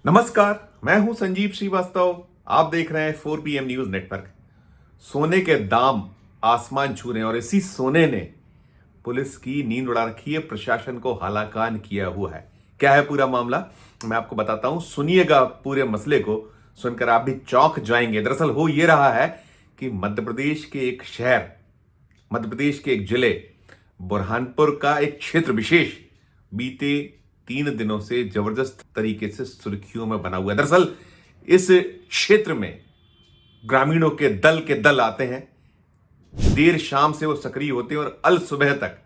नमस्कार, मैं हूं संजीव श्रीवास्तव। आप देख रहे हैं 4 PM न्यूज नेटवर्क। सोने के दाम आसमान छू रहे हैं और इसी सोने ने पुलिस की नींद उड़ा रखी है, प्रशासन को हालाकान किया हुआ है। क्या है पूरा मामला, मैं आपको बताता हूं। सुनिएगा पूरे मसले को, सुनकर आप भी चौंक जाएंगे। दरअसल हो यह रहा है कि मध्य प्रदेश के एक शहर, मध्य प्रदेश के एक जिले बुरहानपुर का एक क्षेत्र विशेष बीते 3 दिनों से जबरदस्त तरीके से सुर्खियों में बना हुआ है। दरअसल इस क्षेत्र में ग्रामीणों के दल आते हैं। देर शाम से वो सक्रिय होते हैं और अल सुबह तक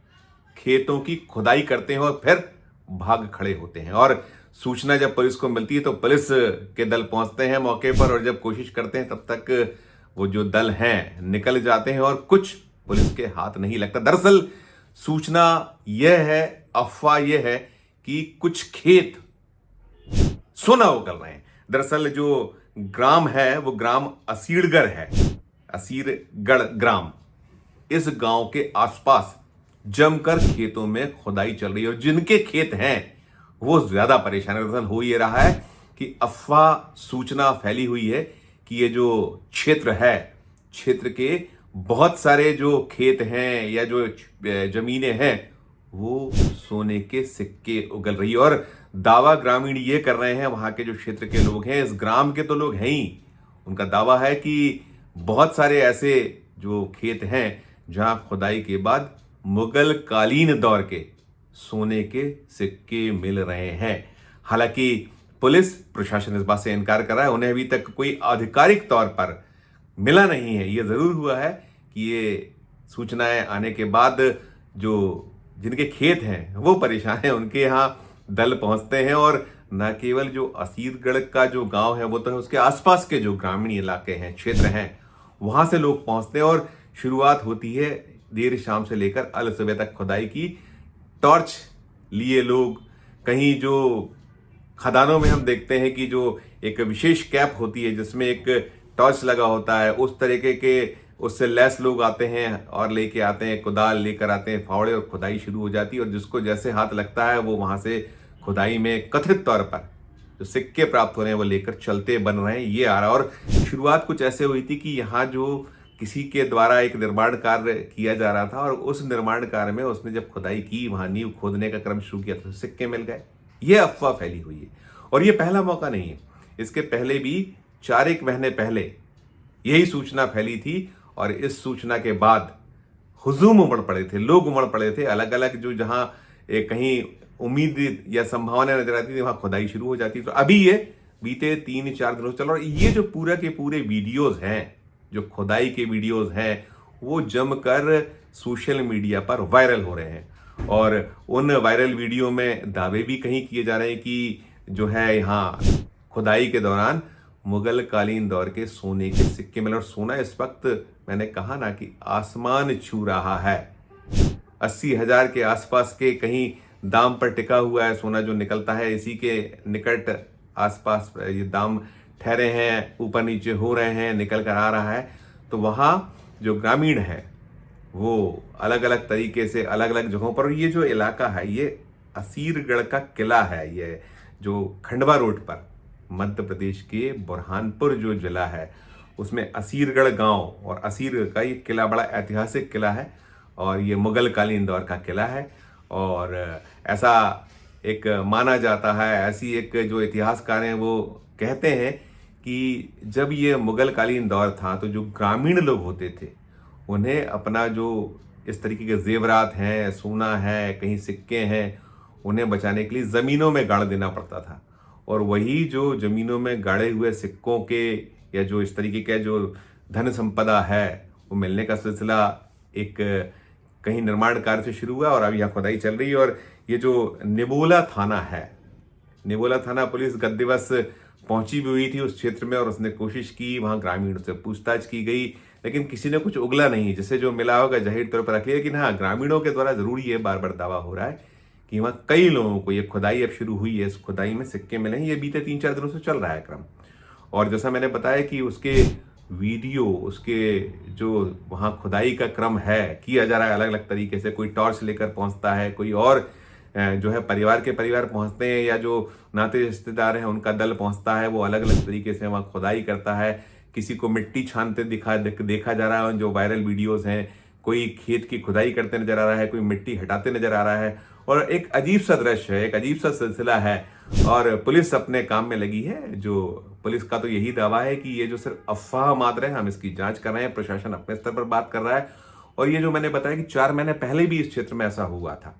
खेतों की खुदाई करते हैं और फिर भाग खड़े होते हैं। और सूचना जब पुलिस को मिलती है तो पुलिस के दल पहुंचते हैं मौके पर, और जब कोशिश करते हैं तब तक वो जो दल हैं निकल जाते हैं और कुछ पुलिस के हाथ नहीं लगता। दरअसल सूचना यह है, अफवाह यह है कि कुछ खेत सोना उगल रहे हैं। दरअसल जो ग्राम है वो ग्राम असीरगढ़ है, असीरगढ़ ग्राम। इस गांव के आसपास जमकर खेतों में खुदाई चल रही है और जिनके खेत हैं वो ज्यादा परेशान है। दरअसल हो ये रहा है कि अफवाह सूचना फैली हुई है कि ये जो क्षेत्र है, क्षेत्र के बहुत सारे जो खेत हैं या जो जमीनें हैं वो सोने के सिक्के उगल रही है। और दावा ग्रामीण ये कर रहे हैं, वहां के जो क्षेत्र के लोग हैं, इस ग्राम के तो लोग हैं ही, उनका दावा है कि बहुत सारे ऐसे जो खेत हैं जहां खुदाई के बाद मुगल कालीन दौर के सोने के सिक्के मिल रहे हैं। हालांकि पुलिस प्रशासन इस बात से इनकार कर रहा है, उन्हें अभी तक कोई आधिकारिक तौर पर मिला नहीं है। यह जरूर हुआ है कि ये सूचनाएं आने के बाद जो जिनके खेत हैं वो परेशान हैं, उनके यहाँ दल पहुंचते हैं। और न केवल जो असीरगढ़ का जो गांव है वो तो है, उसके आसपास के जो ग्रामीण इलाके हैं, क्षेत्र हैं, वहां से लोग पहुंचते हैं और शुरुआत होती है देर शाम से लेकर अल सुबह तक खुदाई की। टॉर्च लिए लोग, कहीं जो खदानों में हम देखते हैं कि जो एक विशेष कैप होती है जिसमें एक टॉर्च लगा होता है, उस तरीके के उससे लैस लोग आते हैं और लेके आते हैं, कुदाल लेकर आते हैं, फावड़े, और खुदाई शुरू हो जाती है। और जिसको जैसे हाथ लगता है वो वहां से खुदाई में कथित तौर पर जो सिक्के प्राप्त हो रहे हैं वो लेकर चलते बन रहे हैं, ये आ रहा है। और शुरुआत कुछ ऐसे हुई थी कि यहाँ जो किसी के द्वारा एक निर्माण कार्य किया जा रहा था और उस निर्माण कार्य में उसने जब खुदाई की, वहां नींव खोदने का क्रम शुरू किया तो सिक्के मिल गए। ये अफवाह फैली हुई है और ये पहला मौका नहीं है। इसके पहले भी 4 महीने पहले यही सूचना फैली थी और इस सूचना के बाद हुजूम उमड़ पड़े थे, लोग उमड़ पड़े थे। अलग अलग जो जहां कहीं उम्मीद या संभावना नजर आती थी वहां खुदाई शुरू हो जाती। तो अभी ये बीते 3-4 दिनों से चल रहा है। और ये जो पूरा के पूरे वीडियोज हैं, जो खुदाई के वीडियोज हैं, वो जमकर सोशल मीडिया पर वायरल हो रहे हैं। और उन वायरल वीडियो में दावे भी कहीं किए जा रहे हैं कि जो है यहाँ खुदाई के दौरान मुगल कालीन दौर के सोने के सिक्के मिले। और सोना इस वक्त मैंने कहा ना कि आसमान छू रहा है। 80,000 के आसपास के कहीं दाम पर टिका हुआ है सोना जो निकलता है। इसी के निकट आसपास ये दाम ठहरे हैं, ऊपर नीचे हो रहे हैं, निकल कर आ रहा है। तो वहाँ जो ग्रामीण है वो अलग अलग तरीके से अलग अलग जगहों पर, ये जो इलाका है ये असीरगढ़ का किला है, ये जो खंडवा रोड पर मध्य प्रदेश के बुरहानपुर जो जिला है उसमें असीरगढ़ गांव और असीरगढ़ का ये किला बड़ा ऐतिहासिक किला है और ये मुगल कालीन दौर का किला है। और ऐसा एक माना जाता है, ऐसी एक जो इतिहासकार हैं वो कहते हैं कि जब ये मुगल कालीन दौर था तो जो ग्रामीण लोग होते थे उन्हें अपना जो इस तरीके के जेवरात हैं, सोना है, कहीं सिक्के हैं, उन्हें बचाने के लिए ज़मीनों में गाड़ देना पड़ता था। और वही जो जमीनों में गाड़े हुए सिक्कों के या जो इस तरीके का जो धन संपदा है वो मिलने का सिलसिला एक कहीं निर्माण कार्य से शुरू हुआ और अभी यहाँ खुदाई चल रही है। और ये जो निबोला थाना है, निबोला थाना पुलिस गत दिवस पहुंची भी हुई थी उस क्षेत्र में और उसने कोशिश की, वहाँ ग्रामीणों से पूछताछ की गई, लेकिन किसी ने कुछ उगला नहीं। जिसे जो मिला होगा जाहिर तौर पर रख लिया। लेकिन हाँ, ग्रामीणों के द्वारा जरूर ये बार बार दावा हो रहा है कि वहाँ कई लोगों को ये खुदाई अब शुरू हुई है, इस खुदाई में सिक्के मिले हैं। ये बीते 3-4 दिनों से चल रहा है क्रम। और जैसा मैंने बताया कि उसके वीडियो, उसके जो वहाँ खुदाई का क्रम है किया जा रहा है अलग अलग तरीके से। कोई टॉर्च लेकर पहुँचता है, कोई और जो है परिवार के परिवार पहुंचते हैं या जो नाते रिश्तेदार हैं उनका दल पहुंचता है, वो अलग अलग तरीके से वहाँ खुदाई करता है। किसी को मिट्टी छानते देखा जा रहा है, जो वायरल वीडियोस हैं, कोई खेत की खुदाई करते नजर आ रहा है, कोई मिट्टी हटाते नजर आ रहा है और एक अजीब सा दृश्य है, एक अजीब सा सिलसिला है और पुलिस अपने काम में लगी है। जो पुलिस का तो यही दावा है कि ये जो सिर्फ अफवाह मात्र है, हम इसकी जांच कर रहे हैं, प्रशासन अपने स्तर पर बात कर रहा है। और ये जो मैंने बताया कि 4 महीने पहले भी इस क्षेत्र में ऐसा हुआ था,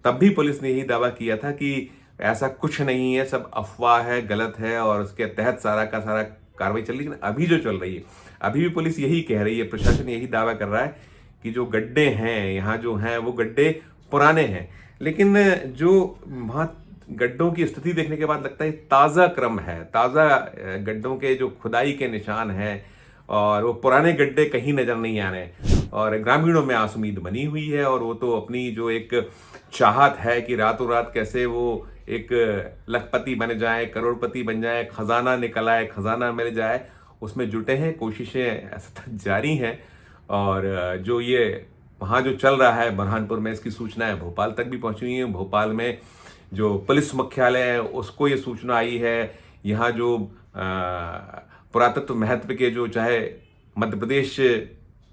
तब भी पुलिस ने यही दावा किया था कि ऐसा कुछ नहीं है, सब अफवाह है, गलत है और उसके तहत सारा का सारा कार्रवाई चल रही है। लेकिन अभी जो चल रही है, अभी भी पुलिस यही कह रही है, प्रशासन यही दावा कर रहा है कि जो गड्ढे हैं यहाँ जो हैं वो गड्ढे पुराने हैं। लेकिन जो वहाँ गड्ढों की स्थिति देखने के बाद लगता है ताज़ा क्रम है, ताज़ा गड्ढों के जो खुदाई के निशान हैं और वो पुराने गड्ढे कहीं नजर नहीं आ रहे और ग्रामीणों में आसुमीद बनी हुई है। और वो तो अपनी जो एक चाहत है कि रातों रात कैसे वो एक लखपति बन जाए, करोड़पति बन जाए, खजाना निकल आए, खजाना मिल जाए, उसमें जुटे हैं, कोशिशें सतत जारी हैं। और जो ये वहाँ जो चल रहा है बुरहानपुर में, इसकी सूचनाएं भोपाल तक भी पहुंची हुई हैं। भोपाल में जो पुलिस मुख्यालय है उसको ये सूचना आई है। यहाँ जो पुरातत्व महत्व के जो, चाहे मध्य प्रदेश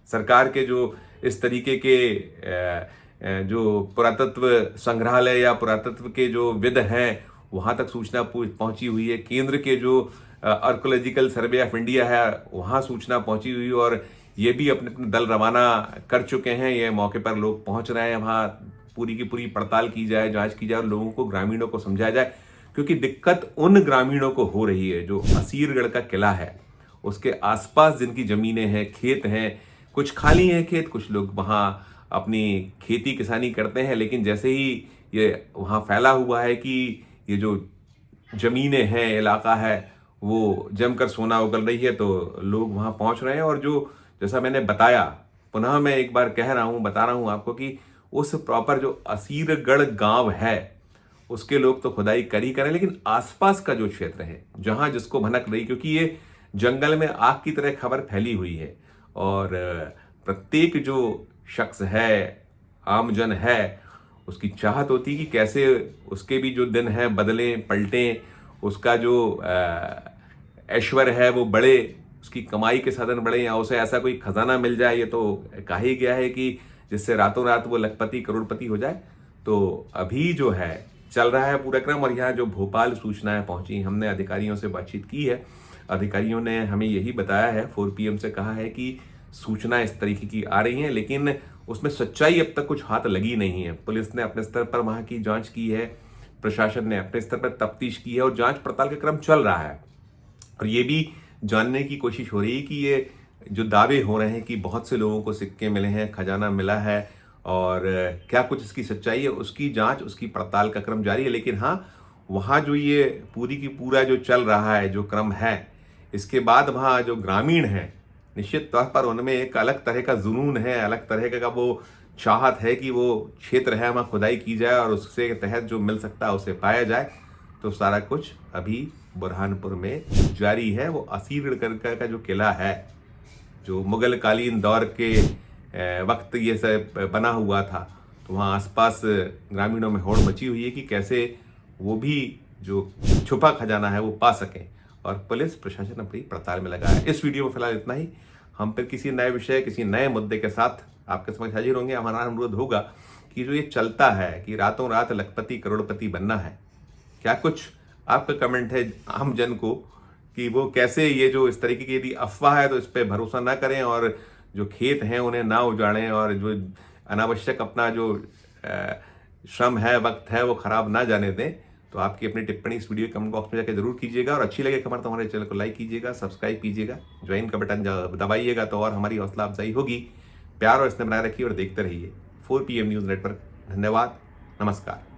सरकार के जो इस तरीके के जो पुरातत्व संग्रहालय या पुरातत्व के जो विद हैं, वहाँ तक सूचना पहुंची हुई है। केंद्र के जो आर्कोलॉजिकल सर्वे ऑफ इंडिया है, वहाँ सूचना पहुंची हुई है और ये भी अपने अपने दल रवाना कर चुके हैं। ये मौके पर लोग पहुंच रहे हैं, वहाँ पूरी की पूरी पड़ताल की जाए, जांच की जाए और लोगों को, ग्रामीणों को समझाया जाए। क्योंकि दिक्कत उन ग्रामीणों को हो रही है जो असीरगढ़ का किला है उसके आसपास जिनकी जमीनें हैं, खेत हैं, कुछ खाली हैं खेत, कुछ लोग वहाँ अपनी खेती किसानी करते हैं। लेकिन जैसे ही ये वहाँ फैला हुआ है कि ये जो जमीनें हैं, इलाका है, वो जमकर सोना उगल रही है, तो लोग वहाँ पहुँच रहे हैं। और जो, जैसा मैंने बताया, पुनः मैं एक बार कह रहा हूँ, बता रहा हूँ आपको कि उस प्रॉपर जो असीरगढ़ गांव है उसके लोग तो खुदाई कर ही करें, लेकिन आसपास का जो क्षेत्र है जहां जिसको भनक रही, क्योंकि ये जंगल में आग की तरह खबर फैली हुई है और प्रत्येक जो शख्स है, आमजन है, उसकी चाहत होती है कि कैसे उसके भी जो दिन है बदलें, पलटें, उसका जो ऐश्वर्य है वो बढ़े, उसकी कमाई के साधन बढ़े या उसे ऐसा कोई खजाना मिल जाए। ये तो कहा ही गया है कि जिससे रातों रात वो लखपति, करोड़पति हो जाए। तो अभी जो है चल रहा है पूरा क्रम। और यहाँ जो भोपाल सूचनाएं पहुंची, हमने अधिकारियों से बातचीत की है, अधिकारियों ने हमें यही बताया है, 4 PM से कहा है कि सूचना इस तरीके की आ रही हैं, लेकिन उसमें सच्चाई अब तक कुछ हाथ लगी नहीं है। पुलिस ने अपने स्तर पर वहाँ की जांच की है, प्रशासन ने अपने स्तर पर तफ्तीश की है और जांच पड़ताल का क्रम चल रहा है। और ये भी जानने की कोशिश हो रही है कि ये जो दावे हो रहे हैं कि बहुत से लोगों को सिक्के मिले हैं, खजाना मिला है और क्या कुछ इसकी सच्चाई है, उसकी जांच, उसकी पड़ताल का क्रम जारी है। लेकिन हाँ, वहाँ जो ये पूरी की पूरा जो चल रहा है, जो क्रम है, इसके बाद वहाँ जो ग्रामीण हैं, निश्चित तौर पर उनमें एक अलग तरह का जुनून है, अलग तरह का वो चाहत है कि वो क्षेत्र है वहाँ खुदाई की जाए और उसके तहत जो मिल सकता है उसे पाया जाए। तो सारा कुछ अभी बुरहानपुर में जारी है। वो असीरगढ़ का जो किला है, जो मुगल कालीन दौर के वक्त ये सब बना हुआ था, तो वहाँ आसपास ग्रामीणों में होड़ मची हुई है कि कैसे वो भी जो छुपा खजाना है वो पा सकें। और पुलिस प्रशासन अपनी पड़ताल में लगा है। इस वीडियो में फिलहाल इतना ही। हम फिर किसी नए विषय, किसी नए मुद्दे के साथ आपके समक्ष हाजिर होंगे। हमारा अनुरोध होगा कि जो ये चलता है कि रातों रात लखपति, करोड़पति बनना है, क्या कुछ आपका कमेंट है आम जन को कि वो कैसे, ये जो इस तरीके की यदि अफवाह है तो इस पर भरोसा ना करें और जो खेत हैं उन्हें ना उजाड़ें और जो अनावश्यक अपना जो श्रम है, वक्त है, वो खराब ना जाने दें। तो आपकी अपनी टिप्पणी इस वीडियो कमेंट बॉक्स में जाकर जरूर कीजिएगा और अच्छी लगे खबर तो हमारे चैनल को लाइक कीजिएगा, सब्सक्राइब कीजिएगा, ज्वाइन का बटन दबाइएगा तो और हमारी हौसला अफजाई होगी। प्यार और स्नेह बनाए रखिए और देखते रहिए 4 PM न्यूज़ नेटवर्क। धन्यवाद, नमस्कार।